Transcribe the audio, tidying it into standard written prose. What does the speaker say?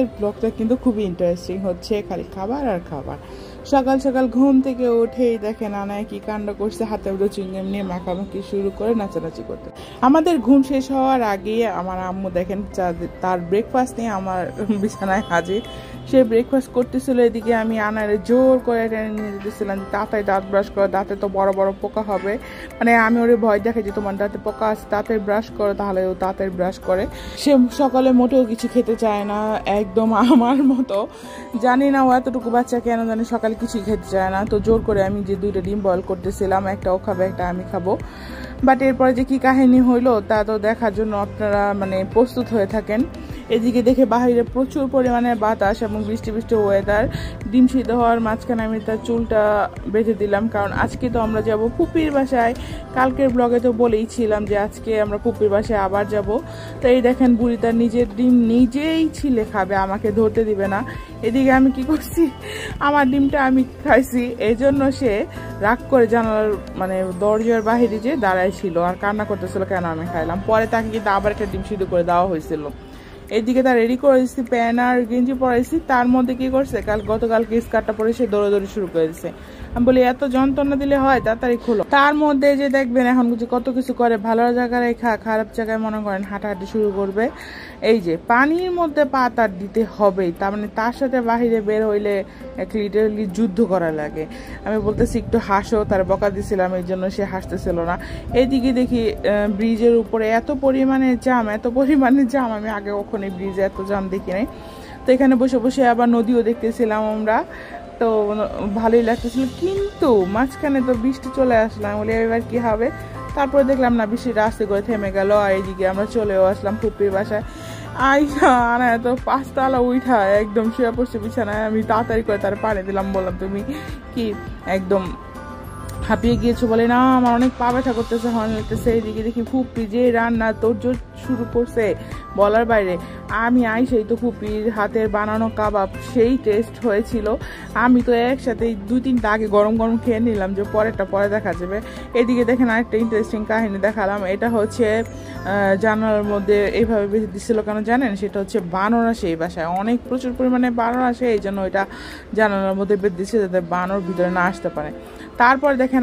এর ব্লগটা কিন্তু খুবই ইন্টারেস্টিং হচ্ছে, খালি খাবার আর খাবার। সকাল সকাল ঘুম থেকে উঠেই দেখেন আনায় কি কাণ্ড করছে, হাতে উঠে চুইংগাম নিয়ে মাখামাখি শুরু করে নাচানাচি করতে। আমাদের ঘুম শেষ হওয়ার আগে আমার আম্মু দেখেন তার ব্রেকফাস্ট নিয়ে আমার বিছানায় হাজির। সে ব্রেকফাস্ট করতেছিল, এদিকে আমি আনারে জোর করে টেনে নিয়ে যেতেছিলাম যে তাড়াতাড়ি দাঁত ব্রাশ করো, দাঁতে তো বড় বড় পোকা হবে। মানে আমি ওরে ভয় দেখে যে তোমার দাঁতে পোকা আছে, তাড়াতাড়ি ব্রাশ করো, তাহলে ও তাড়াতাড়ি ব্রাশ করে। সে সকালে মোটেও কিছু খেতে চায় না, একদম আমার মতো। জানি না ও এতটুকু বাচ্চা কেন জানি সকালে কিছুই খেতে চায় না। তো জোর করে আমি যে 2টা ডিম বয়েল করতেছিলাম, একটা ও খাবে একটা আমি খাবো। বাট এরপরে যে কি কাহিনী হইলো তা তো দেখার জন্য আপনারা মানে প্রস্তুত হয়ে থাকেন। এদিকে দেখে বাহিরে প্রচুর পরিমাণে বাতাস এবং বৃষ্টি বৃষ্টি ওয়েদার। ডিম সিদ্ধ হওয়ার মাঝখানে আমি তার চুলটা বেঁধে দিলাম, কারণ আজকে তো আমরা যাব ফুপির বাসায়। কালকের ব্লগে তো বলেই ছিলাম যে আজকে আমরা ফুপির বাসায় আবার যাব। তো এই দেখেন বুড়ি তার নিজের ডিম নিজেই ছিলে খাবে, আমাকে ধরতে দিবে না। এদিকে আমি কি করছি, আমার ডিমটা আমি খাইছি, এই জন্য সে রাগ করে জানালার মানে দরজার বাহিরে যে দাঁড়ায় ছিল আর কান্না করতেছিল কেন আমি খাইলাম। পরে তাকে কিন্তু আবার একটা ডিম সিদ্ধ করে দেওয়া হয়েছিল। এদিকে তার রেডি করেছি, প্যান্ট আর গেঞ্জি পরাইছি। তার মধ্যে কি করছে, গতকালকে স্কার্টটা পরে সে দৌড়াদৌড়ি শুরু করে দিচ্ছে। আমি বলি এত যন্ত্রণা দিলে হয়, তাড়াতাড়ি খোলো। তার মধ্যে যে দেখবেন এখন যে কত কিছু করে, ভালো জায়গায় খারাপ জায়গায় মনে করেন হাঁটাহাঁটি শুরু করবে। এই যে পানির মধ্যে পা তার দিতে হবেই, তার মানে তার সাথে বাহিরে বের হইলে লিটারালি যুদ্ধ করা লাগে। আমি বলতেছি একটু হাসো, তার বকা দিছিলাম, এই জন্য সে হাসতেছিল না। এইদিকে দেখি ব্রিজের উপরে এত পরিমাণে জাম, আমি আগে কখনো ব্রিজে এত জাম দেখি নাই। তো এখানে বসে বসে আবার নদীও দেখতেছিলাম আমরা, তো ভালোই লাগতেছিল। কিন্তু মাঝখানে তো বৃষ্টি চলে আসলাম, বলে এবার কি হবে। তারপরে দেখলাম না, বৃষ্টিটা আস্তে করে থেমে গেল। আর এইদিকে আমরা চলেও আসলাম ফুপির বাসায়। আনা তো 5 তলা উঠা একদম শুয়ে পড়ছে বিছানায়। আমি তাড়াতাড়ি করে তার পানি দিলাম, বললাম তুমি কি একদম হাঁপিয়ে গিয়েছো? বলে না, আমার অনেক পা ব্যথা করতেছে, হর্ন লাগতেছে। এইদিকে দেখি ফুপি যে রান্না তোড়জোড় শুরু করছে বলার বাইরে। আমি সেই তো ফুপির হাতের বানানো কাবাব সেই টেস্ট হয়েছিল। আমি তো একসাথে 2-3টা আগে গরম গরম খেয়ে নিলাম, যে পরেরটা পরে দেখা যাবে। এদিকে দেখেন আরেকটা ইন্টারেস্টিং কাহিনী দেখালাম। এটা হচ্ছে জানালার মধ্যে এইভাবে বেঁধে দিচ্ছিল কেন জানেন? সেটা হচ্ছে বানর আসে এই বাসায়, অনেক প্রচুর পরিমাণে বানর আসে, এই জন্য এটা জানালার মধ্যে বেঁধে দিচ্ছে যাতে বানর ভিতরে না আসতে পারে। তারপর দেখেন